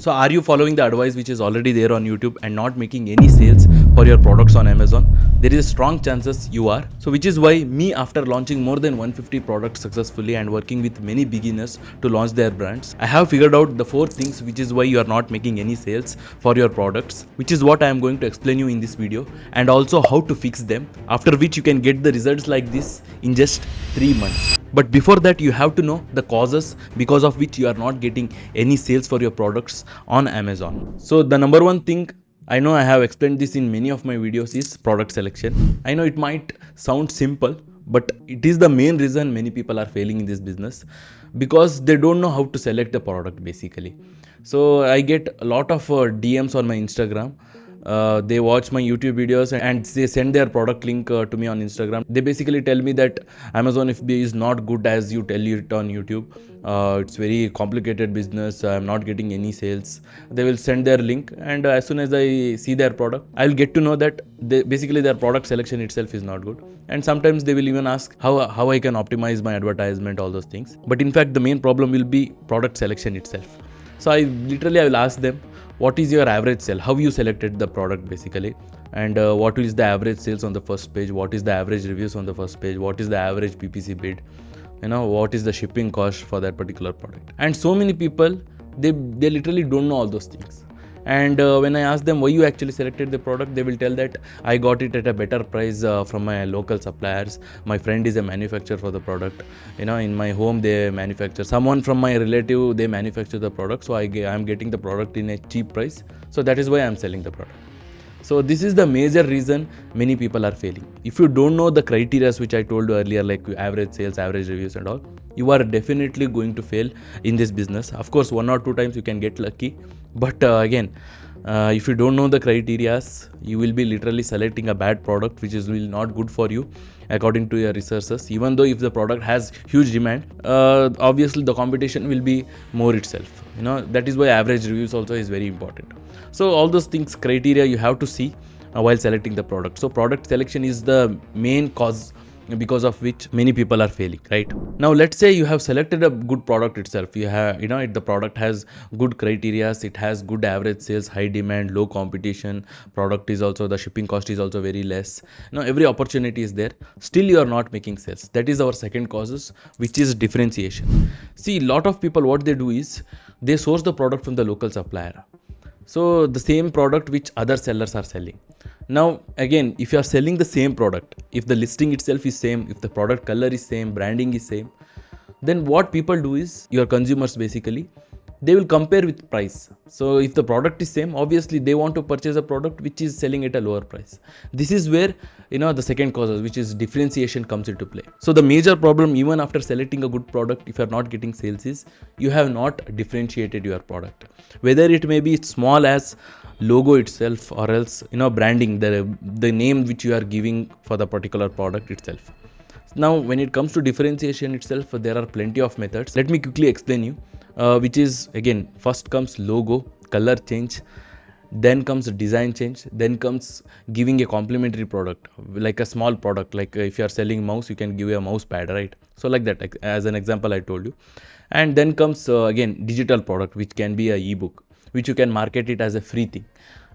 So are you following the advice which is already there on YouTube and not making any sales for your products on Amazon? There is strong chances you are. So which is why me, after launching more than 150 products successfully and working with many beginners to launch their brands, I have figured out the 4 things which is why you are not making any sales for your products, which is what I am going to explain you in this video, and also how to fix them, after which you can get the results like this in just 3 months. But before that, you have to know the causes because of which you are not getting any sales for your products on Amazon. So the number one thing, I know I have explained this in many of my videos, is product selection. I know it might sound simple, but it is the main reason many people are failing in this business, because they don't know how to select the product basically. So I get a lot of DMs on my Instagram. They watch my YouTube videos and they send their product link to me on Instagram. They basically tell me that Amazon FBA is not good as you tell it on YouTube. It's very complicated business. I'm not getting any sales. They will send their link, and as soon as I see their product, I'll get to know that basically their product selection itself is not good. And sometimes they will even ask how I can optimize my advertisement, all those things. But in fact, the main problem will be product selection itself. So I will ask them, what is your average sale? How you selected the product basically, and what is the average sales on the first page? What is the average reviews on the first page? What is the average PPC bid? What is the shipping cost for that particular product? And so many people, they literally don't know all those things. And when I ask them why you actually selected the product, they will tell that I got it at a better price from my local suppliers. My friend is a manufacturer for the product. In my home they manufacture. Someone from my relative, they manufacture the product. So I'm getting the product in a cheap price. So that is why I'm selling the product. So this is the major reason many people are failing. If you don't know the criteria which I told you earlier, like average sales, average reviews and all, you are definitely going to fail in this business. Of course, 1 or 2 times you can get lucky. But again, if you don't know the criteria, you will be literally selecting a bad product which is really not good for you according to your resources. Even though if the product has huge demand, obviously the competition will be more itself. That is why average reviews also is very important. So all those things, criteria, you have to see while selecting the product. So product selection is the main cause because of which many people are failing, right? Now let's say you have selected a good product itself. You have, the product has good criteria, it has good average sales, high demand, low competition, product is also, the shipping cost is also very less. Every opportunity is there. Still you are not making sales. That is our second causes, which is differentiation. See, a lot of people, what they do is they source the product from the local supplier. So the same product which other sellers are selling. Now again, if you are selling the same product, if the listing itself is same, if the product color is same, branding is same, then what people do is, your consumers basically, they will compare with price. So if the product is same, obviously they want to purchase a product which is selling at a lower price. This is where the second cause, which is differentiation, comes into play. So the major problem, even after selecting a good product, if you are not getting sales, is you have not differentiated your product. Whether it may be small as logo itself, or else branding, the name which you are giving for the particular product itself. Now when it comes to differentiation itself, there are plenty of methods. Let me quickly explain you, which is, again, first comes logo, color change, then comes design change, then comes giving a complementary product, like a small product, like if you are selling mouse, you can give a mouse pad, right? So like that, as an example I told you. And then comes again digital product, which can be a ebook, which you can market it as a free thing,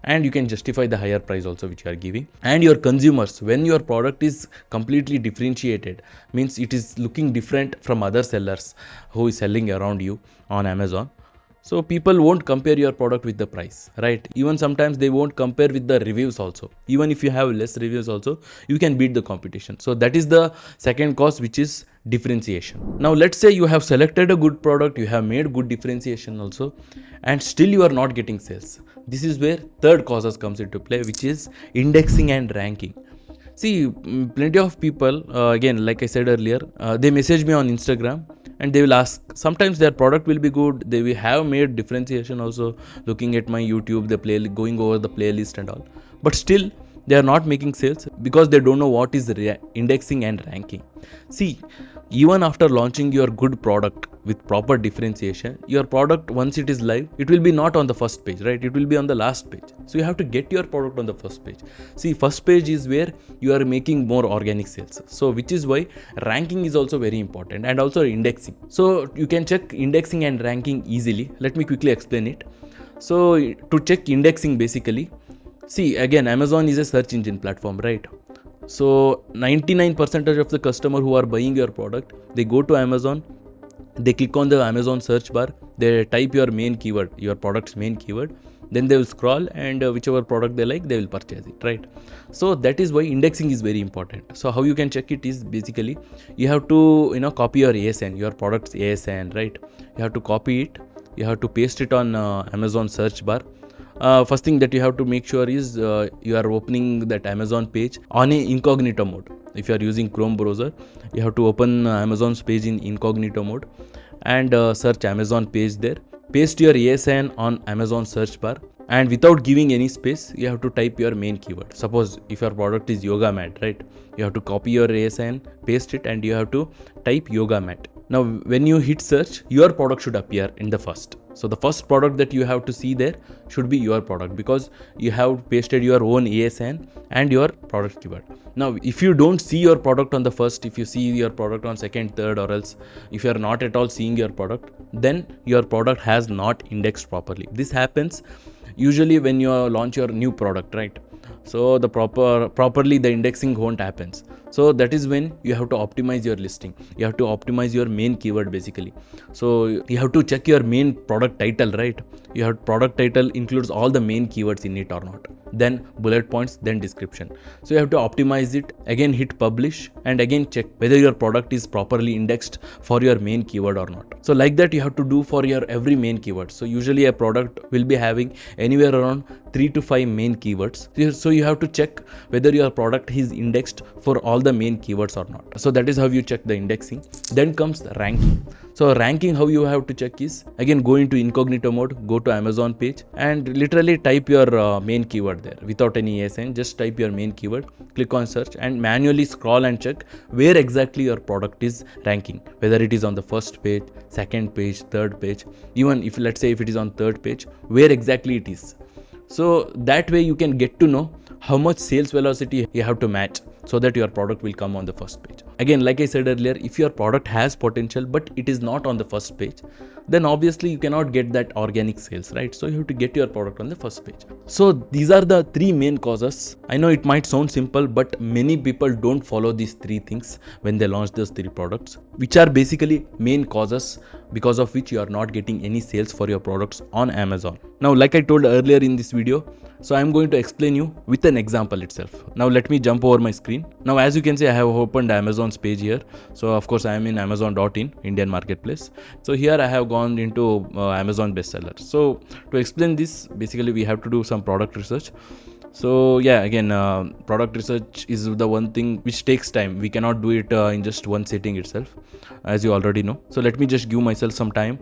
and you can justify the higher price also which you are giving. And your consumers, when your product is completely differentiated, means it is looking different from other sellers who is selling around you on Amazon. So people won't compare your product with the price, right? Even sometimes they won't compare with the reviews also. Even if you have less reviews also, you can beat the competition. So that is the second cause, which is differentiation. Now let's say you have selected a good product, you have made good differentiation also, and still you are not getting sales. This is where third causes comes into play, which is indexing and ranking. See, plenty of people, again, like I said earlier, they message me on Instagram and they will ask, sometimes their product will be good, they will have made differentiation also, looking at my YouTube, the playlist, going over the playlist and all, but still they are not making sales because they don't know what is indexing and ranking. See, even after launching your good product with proper differentiation, your product, once it is live, it will be not on the first page, right? It will be on the last page. So you have to get your product on the first page. See, first page is where you are making more organic sales. So which is why ranking is also very important, and also indexing. So you can check indexing and ranking easily. Let me quickly explain it. So to check indexing, basically, see, again, Amazon is a search engine platform, right? So 99% of the customer who are buying your product, they go to Amazon, they click on the Amazon search bar, they type your main keyword, your product's main keyword, then they will scroll, and whichever product they like, they will purchase it, right? So that is why indexing is very important. So how you can check it is, basically, you have to copy your ASN, your product's ASN, right? You have to copy it, you have to paste it on Amazon search bar. First thing that you have to make sure is you are opening that Amazon page on a incognito mode. If you are using Chrome browser, you have to open Amazon's page in incognito mode and search Amazon page there. Paste your ASN on Amazon search bar, and without giving any space, you have to type your main keyword. Suppose if your product is yoga mat, right? You have to copy your ASN, paste it, and you have to type yoga mat. Now when you hit search, your product should appear in the first. So the first product that you have to see there should be your product, because you have pasted your own ASN and your product keyword. Now if you don't see your product on the first, if you see your product on second, third, or else if you are not at all seeing your product, then your product has not indexed properly. This happens usually when you launch your new product, right? So the properly the indexing won't happens. So that is when you have to optimize your listing, you have to optimize your main keyword, basically. So you have to check your main product title, right? You have product title includes all the main keywords in it or not, then bullet points, then description. So you have to optimize it, again hit publish, and again check whether your product is properly indexed for your main keyword or not. So like that you have to do for your every main keyword. So usually a product will be having anywhere around 3 to 5 main keywords. So you have to check whether your product is indexed for all the main keywords or not. So that is how you check the indexing. Then comes the ranking. So ranking, how you have to check is, again, go into incognito mode, go to Amazon page, and literally type your main keyword there without any ASN. Just type your main keyword, click on search, and manually scroll and check where exactly your product is ranking, whether it is on the first page, second page, third page. Even if, let's say, if it is on third page, where exactly it is. So that way you can get to know how much sales velocity you have to match, so that your product will come on the first page. Again, like I said earlier, if your product has potential but it is not on the first page, then obviously you cannot get that organic sales, right? So you have to get your product on the first page. So these are the 3 main causes. I know it might sound simple, but many people don't follow these 3 things when they launch those 3 products, which are basically main causes because of which you are not getting any sales for your products on Amazon. Now, like I told earlier in this video, so I'm going to explain you with an example itself. Now let me jump over my screen. Now as you can see, I have opened Amazon's page here. So of course I am in Amazon.in, Indian marketplace. So here I have gone into Amazon bestseller. So to explain this, basically we have to do some product research. So yeah, again, product research is the one thing which takes time. We cannot do it in just one sitting itself, as you already know. So let me just give myself some time,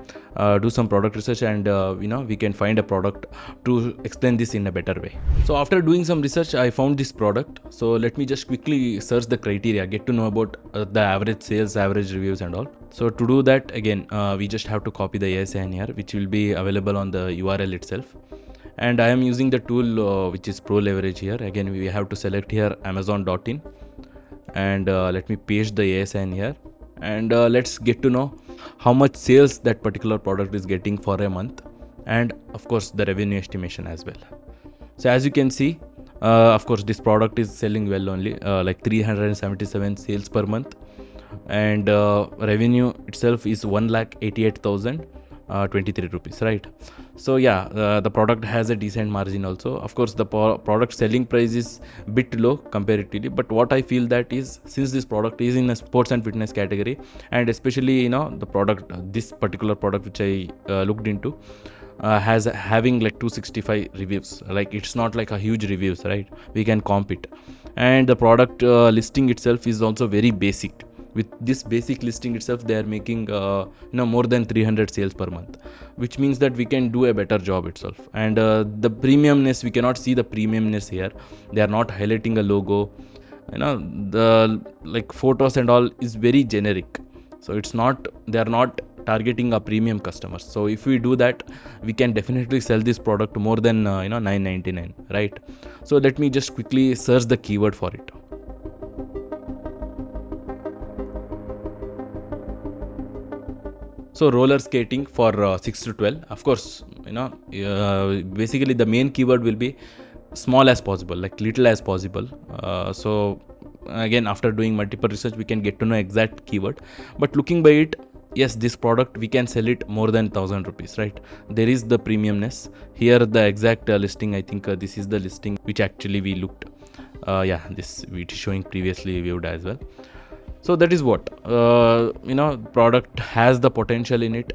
do some product research, and we can find a product to explain this in a better way. So after doing some research, I found this product. So let me just quickly search the criteria, get to know about the average sales, average reviews and all. So to do that, again, we just have to copy the ASN here, which will be available on the URL itself. And I am using the tool which is Pro Leverage here. Again, we have to select here Amazon.in, and let me paste the ASN here, and let's get to know how much sales that particular product is getting for a month, and of course the revenue estimation as well. So as you can see, of course this product is selling well only, like 377 sales per month, and revenue itself is 1,88,023 rupees, right? So yeah, the product has a decent margin also. Of course the product selling price is bit low comparatively, but what I feel that is, since this product is in a sports and fitness category, and especially the product, this particular product which I looked into, has having like 265 reviews. Like, it's not like a huge reviews, right? We can comp it, and the product listing itself is also very basic. With this basic listing itself, they are making more than 300 sales per month, which means that we can do a better job itself. And the premiumness, we cannot see the premiumness here. They are not highlighting a logo. The like photos and all is very generic. So it's not, they are not targeting a premium customers. So if we do that, we can definitely sell this product more than $9.99, right? So let me just quickly search the keyword for it. So roller skating for 6 to 12. Of course, basically the main keyword will be small as possible, like little as possible. So again, after doing multiple research, we can get to know exact keyword. But looking by it, yes, this product we can sell it more than 1,000 rupees, right? There is the premiumness here. The exact listing, I think this is the listing which actually we looked. This it is showing previously viewed as well. So that is what product has the potential in it.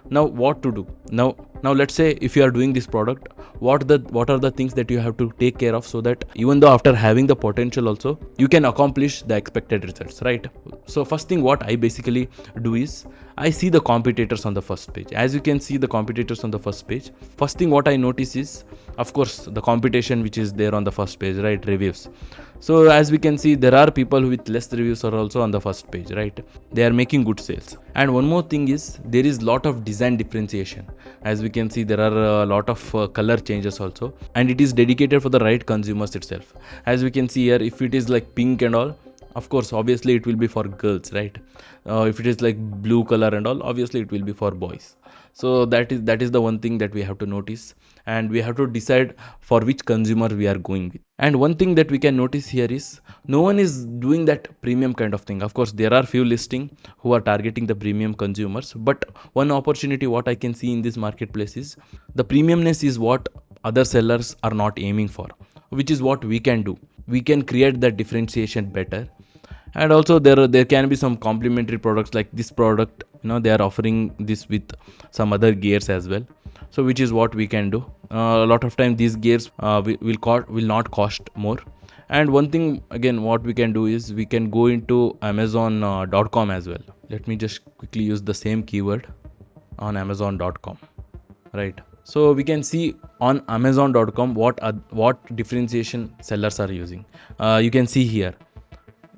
Now what to do? Now let's say if you are doing this product, what are the things that you have to take care of, so that even though after having the potential also, you can accomplish the expected results, right? So first thing what I basically do is I see the competitors on the first page. As you can see the competitors on the first page, first thing what I notice is, of course, the competition which is there on the first page, right? Reviews. So as we can see, there are people with less reviews are also on the first page, right? They are making good sales. And one more thing is, there is lot of design differentiation. As we can see, there are a lot of color changes also, and it is dedicated for the right consumers itself. As we can see here, if it is like pink and all, of course, obviously it will be for girls, right? If it is like blue color and all, obviously it will be for boys. So that is the one thing that we have to notice, and we have to decide for which consumer we are going with. And one thing that we can notice here is, no one is doing that premium kind of thing. Of course, there are few listing who are targeting the premium consumers, but one opportunity what I can see in this marketplace is, the premiumness is what other sellers are not aiming for, which is what we can do. We can create that differentiation better. And also there can be some complementary products, like this product, they are offering this with some other gears as well, so which is what we can do. A lot of time these gears will not cost more. And one thing again what we can do is, we can go into Amazon.com as well. Let me just quickly use the same keyword on Amazon.com, right? So we can see on Amazon.com what differentiation sellers are using. You can see here.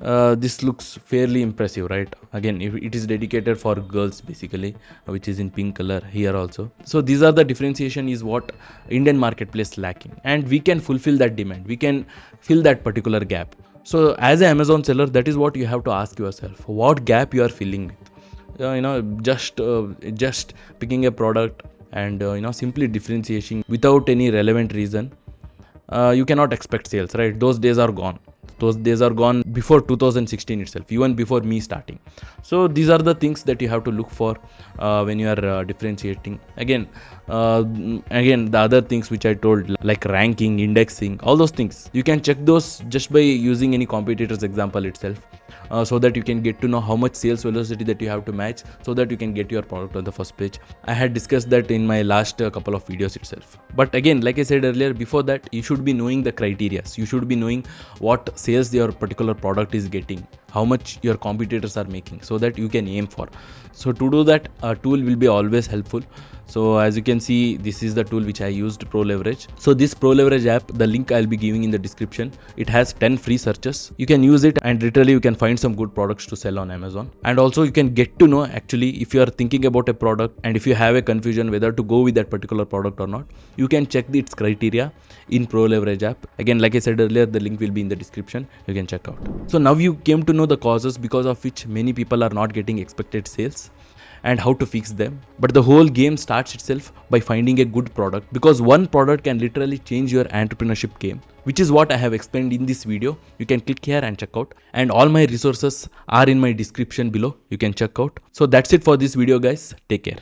This looks fairly impressive, right? Again, if it is dedicated for girls basically, which is in pink color here also. So these are the differentiation is what Indian marketplace lacking, and we can fulfill that demand. We can fill that particular gap. So as an Amazon seller, that is what you have to ask yourself: what gap you are filling with? Just picking a product and simply differentiating without any relevant reason, you cannot expect sales, right? Those days are gone. Those days are gone before 2016 itself, even before me starting. So these are the things that you have to look for when you are differentiating. Again, the other things which I told, like ranking, indexing, all those things, you can check those just by using any competitor's example itself, so that you can get to know how much sales velocity that you have to match, so that you can get your product on the first page. I had discussed that in my last couple of videos itself. But again, like I said earlier, before that, you should be knowing the criteria. You should be knowing what sales your particular product is getting, how much your competitors are making, so that you can aim for. So to do that, a tool will be always helpful. So as you can see, this is the tool which I used, Pro Leverage. So this Pro Leverage app, the link I'll be giving in the description. It has 10 free searches. You can use it, and literally you can find some good products to sell on Amazon. And also you can get to know, actually, if you are thinking about a product and if you have a confusion whether to go with that particular product or not, you can check its criteria in Pro Leverage app. Again, like I said earlier, the link will be in the description. You can check out. So now you came to know the causes because of which many people are not getting expected sales, and how to fix them. But the whole game starts itself by finding a good product, because one product can literally change your entrepreneurship game, which is what I have explained in this video. You can click here and check out, and all my resources are in my description below. You can check out. So that's it for this video, guys. Take care.